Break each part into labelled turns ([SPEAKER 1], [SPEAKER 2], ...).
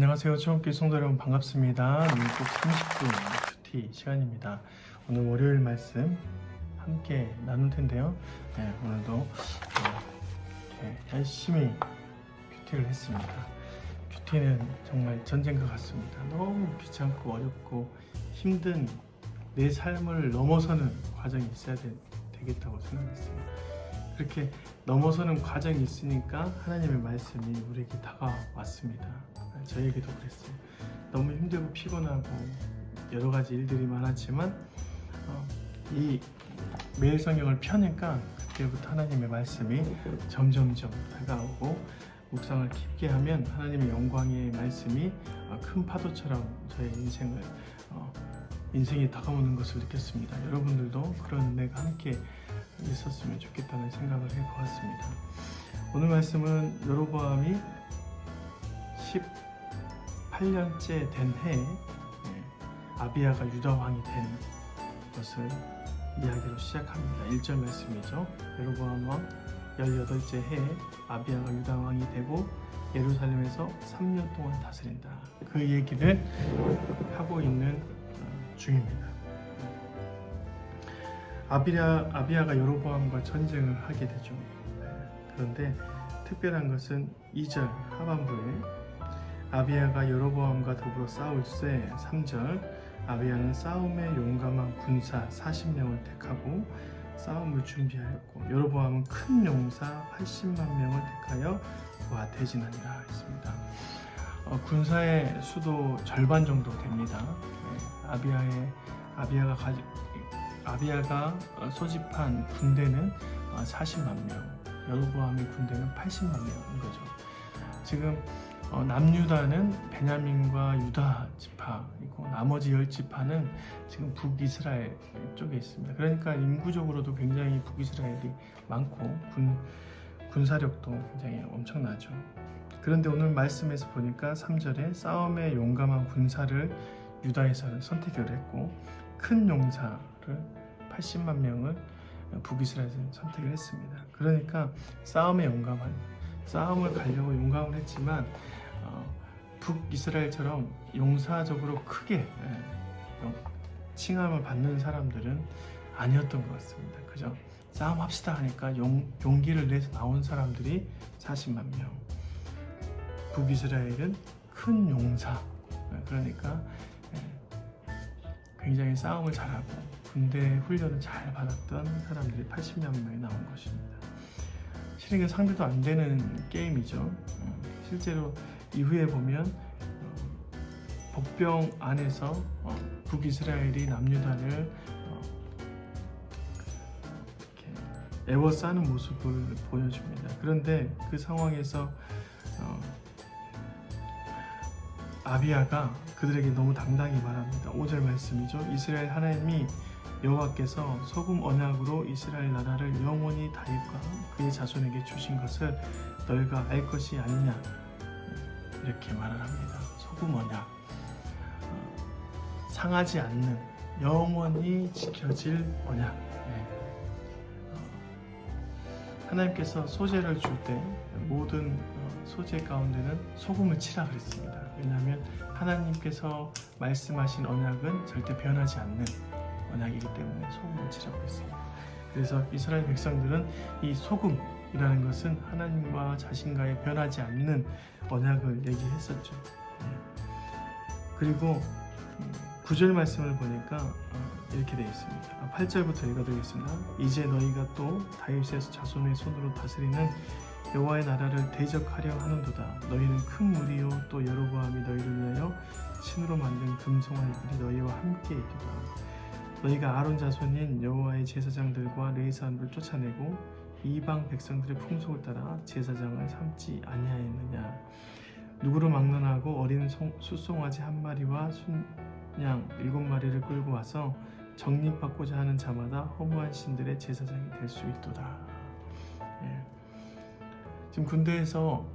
[SPEAKER 1] 안녕하세요. 주원교회 성도 여러분 반갑습니다. 민국 30분 큐티 시간입니다. 오늘 월요일 말씀 함께 나눌 텐데요. 오늘도 열심히 큐티를 했습니다. 큐티는 정말 전쟁과 같습니다. 너무 귀찮고 어렵고 힘든 내 삶을 넘어서는 과정이 있어야 되겠다고 생각했어요. 그렇게 넘어서는 과정이 있으니까 하나님의 말씀이 우리에게 다가왔습니다. 저에게도 그랬어요. 너무 힘들고 피곤하고 여러 가지 일들이 많았지만 이 매일 성경을 펴니까 그때부터 하나님의 말씀이 점점점 다가오고 묵상을 깊게 하면 하나님의 영광의 말씀이 큰 파도처럼 저의 인생이 다가오는 것을 느꼈습니다. 여러분들도 그런 은혜가 함께 있었으면 좋겠다는 생각을 해보았습니다. 오늘 말씀은 여로보암이 18년째 된 해에 아비야가 유다 왕이 된 것을 이야기로 시작합니다. 1절 말씀이죠. 여로보암 왕 18째 해에 아비야가 유다 왕이 되고 예루살렘에서 3년 동안 다스린다. 그 얘기를 하고 있는 중입니다. 아비야가 여로보암과 전쟁을 하게 되죠. 그런데 특별한 것은 2절 하반부에 아비야가 여로보암과 더불어 싸울 때 3절 아비야는 싸움에 용감한 군사 40명을 택하고 싸움을 준비하였고 여로보암은 큰 용사 80만 명을 택하여 그와 대진하니라 했습니다. 군사의 수도 절반 정도 됩니다. 아비야가 소집한 군대는 40만 명, 여로보암의 군대는 80만 명인 거죠. 지금 남유다는 베냐민과 유다 지파이고 나머지 10지파는 지금 북이스라엘 쪽에 있습니다. 그러니까 인구적으로도 굉장히 북이스라엘이 많고 군사력도 굉장히 엄청나죠. 그런데 오늘 말씀에서 보니까 3절에 싸움에 용감한 군사를 유다에서는 선택을 했고 큰 용사를 80만 명을 북이스라엘에서는 선택을 했습니다. 그러니까 싸움에 용감한, 싸움을 가려고 용감을 했지만 북이스라엘처럼 용사적으로 크게 칭함을 받는 사람들은 아니었던 것 같습니다. 그죠? 싸움합시다 하니까 용기를 내서 나온 사람들이 40만 명. 북이스라엘은 큰 용사, 그러니까 굉장히 싸움을 잘하고 군대 훈련을 잘 받았던 사람들이 80만 명이 나온 것입니다. 실은 상대도 안 되는 게임이죠. 실제로 이후에 보면 복병 안에서 북이스라엘이 남유다를 애워싸는 모습을 보여줍니다. 그런데 그 상황에서 아비야가 그들에게 너무 당당히 말합니다. 5절 말씀이죠. 이스라엘 하나님이 여호와께서 소금 언약으로 이스라엘 나라를 영원히 다윗과 그의 자손에게 주신 것을 너희가 알 것이 아니냐, 이렇게 말을 합니다. 소금 언약, 상하지 않는 영원히 지켜질 언약. 하나님께서 소재를 줄 때 모든 소재 가운데는 소금을 치라 그랬습니다. 왜냐하면 하나님께서 말씀하신 언약은 절대 변하지 않는 언약이기 때문에 소금을 치라고 했습니다. 그래서 이스라엘 백성들은 이 소금이라는 것은 하나님과 자신과의 변하지 않는 언약을 얘기했었죠. 그리고 9절 말씀을 보니까 이렇게 되어 있습니다. 8절부터 읽어드리겠습니다. 이제 너희가 또 다윗의 자손의 손으로 다스리는 여호와의 나라를 대적하려 하는도다. 너희는 큰 무리요 또 여로보암이 너희를 위하여 신으로 만든 금송아지들이 너희와 함께 있도다. 너희가 아론 자손인 여호와의 제사장들과 레위 사람들을 쫓아내고 이방 백성들의 풍속을 따라 제사장을 삼지 아니하였느냐. 누구로 막론하고 어린 숫송아지 1마리와 순양 7마리를 끌고 와서 적립받고자 하는 자마다 허무한 신들의 제사장이 될 수 있도다. 지금 군대에서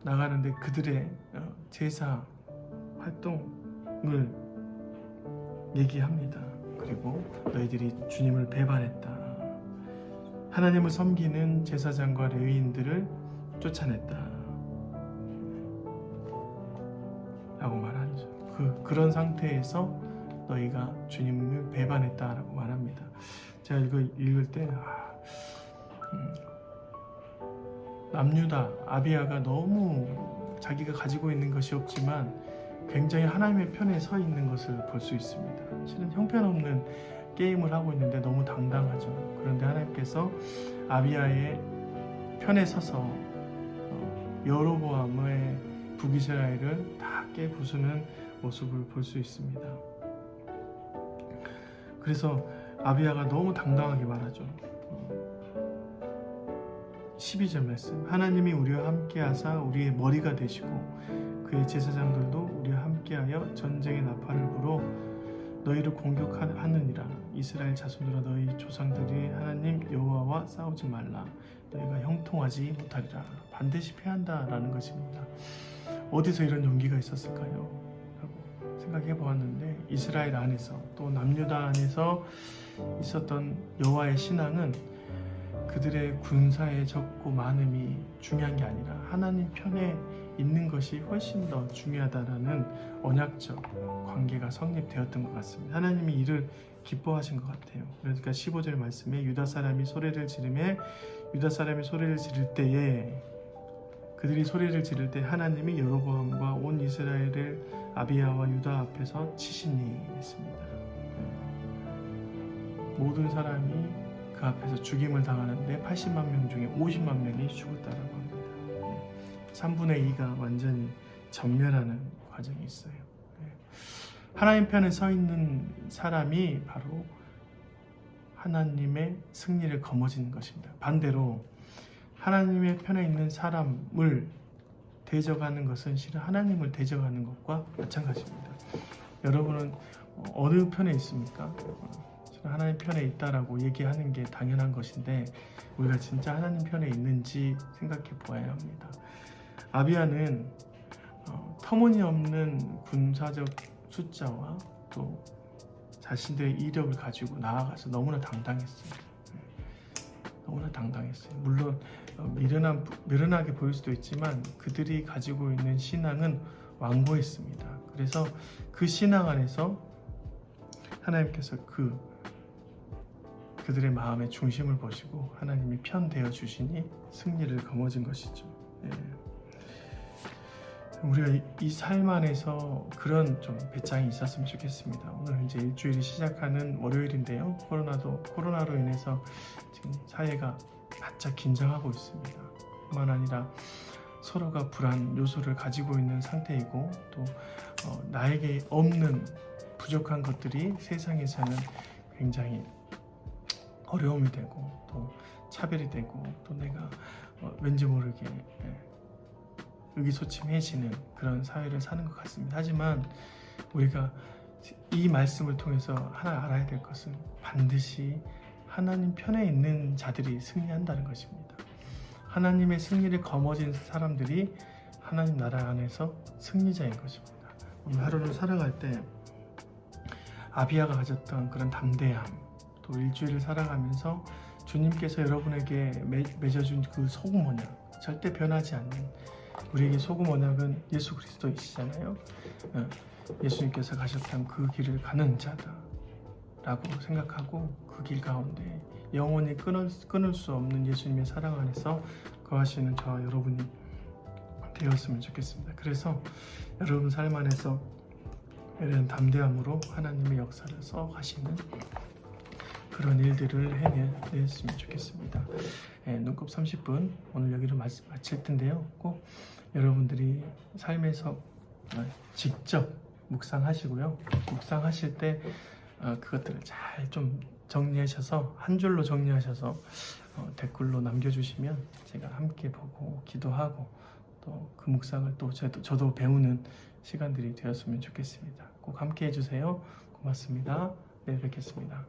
[SPEAKER 1] 나가는데 그들의 제사 활동을 얘기합니다. 그리고 너희들이 주님을 배반했다. 하나님을 섬기는 제사장과 레위인들을 쫓아냈다. 그런 상태에서 너희가 주님을 배반했다라고 말합니다. 제가 이거 읽을 때 남유다 아비야가 너무 자기가 가지고 있는 것이 없지만 굉장히 하나님의 편에 서 있는 것을 볼 수 있습니다. 실은 형편없는 게임을 하고 있는데 너무 당당하죠. 그런데 하나님께서 아비야의 편에 서서 여로보암의 북이스라엘을 다 깨부수는 모습을 볼 수 있습니다. 그래서 아비야가 너무 당당하게 말하죠. 12절 말씀, 하나님이 우리와 함께하사 우리의 머리가 되시고 그의 제사장들도 우리와 함께하여 전쟁의 나팔을 불어 너희를 공격하느니라. 이스라엘 자손들아 너희 조상들이 하나님 여호와와 싸우지 말라. 너희가 형통하지 못하리라. 반드시 패한다라는 것입니다. 어디서 이런 용기가 있었을까요? 라고 생각해 보았는데 이스라엘 안에서 또 남유다 안에서 있었던 여호와의 신앙은 그들의 군사의 적고 많음이 중요한 게 아니라 하나님 편에 있는 것이 훨씬 더 중요하다라는 언약적 관계가 성립되었던 것 같습니다. 하나님이 이를 기뻐하신 것 같아요. 그러니까 15절 말씀에 유다 사람이 소리를 지르매 유다 사람이 소리를 지를 때에 그들이 소리를 지를 때 하나님이 여로보암과 온 이스라엘을 아비야와 유다 앞에서 치시니 했습니다. 모든 사람이 그 앞에서 죽임을 당하는데 80만 명 중에 50만 명이 죽었다라고 합니다. 3분의 2가 완전히 전멸하는 과정이 있어요. 하나님 편에 서 있는 사람이 바로 하나님의 승리를 거머쥐는 것입니다. 반대로 하나님의 편에 있는 사람을 대적하는 것은 실은 하나님을 대적하는 것과 마찬가지입니다. 여러분은 어느 편에 있습니까? 하나님 편에 있다라고 얘기하는 게 당연한 것인데 우리가 진짜 하나님 편에 있는지 생각해 보아야 합니다. 아비야는 터무니없는 군사적 숫자와 또 자신들의 이력을 가지고 나아가서 너무나 당당했어요. 너무나 당당했어요. 물론 미련하게 보일 수도 있지만 그들이 가지고 있는 신앙은 완고했습니다. 그래서 그 신앙 안에서 하나님께서 그들의 마음의 중심을 보시고 하나님이 편되어 주시니 승리를 거머쥔 것이죠. 우리가 이 삶 안에서 그런 좀 배짱이 있었으면 좋겠습니다. 오늘 이제 일주일이 시작하는 월요일인데요. 코로나로 인해서 지금 사회가 바짝 긴장하고 있습니다. 뿐만 아니라 서로가 불안 요소를 가지고 있는 상태이고 또 나에게 없는 부족한 것들이 세상에서는 굉장히 어려움이 되고 또 차별이 되고 또 내가 왠지 모르게 의기소침해지는 그런 사회를 사는 것 같습니다. 하지만 우리가 이 말씀을 통해서 하나 알아야 될 것은 반드시 하나님 편에 있는 자들이 승리한다는 것입니다. 하나님의 승리를 거머쥔 사람들이 하나님 나라 안에서 승리자인 것입니다. 오늘 하루를 살아갈 때 아비야가 가졌던 그런 담대함 또 일주일을 살아가면서 주님께서 여러분에게 맺어준 그 소금 언약 절대 변하지 않는 우리에게 소금 언약은 예수 그리스도이시잖아요. 예수님께서 가셨던 그 길을 가는 자다 라고 생각하고 그 길 가운데 영원히 끊을 수 없는 예수님의 사랑 안에서 거하시는 저와 여러분이 되었으면 좋겠습니다. 그래서 여러분 삶 안에서 이런 담대함으로 하나님의 역사를 써가시는 그런 일들을 해냈으면 좋겠습니다. 눈곱 30분 오늘 여기로 마칠 텐데요. 꼭 여러분들이 삶에서 직접 묵상하시고요. 묵상하실 때 그것들을 잘 좀 정리하셔서 한 줄로 정리하셔서 댓글로 남겨주시면 제가 함께 보고 기도하고 또 그 묵상을 또 저도 배우는 시간들이 되었으면 좋겠습니다. 꼭 함께 해주세요. 고맙습니다. 내일 뵙겠습니다.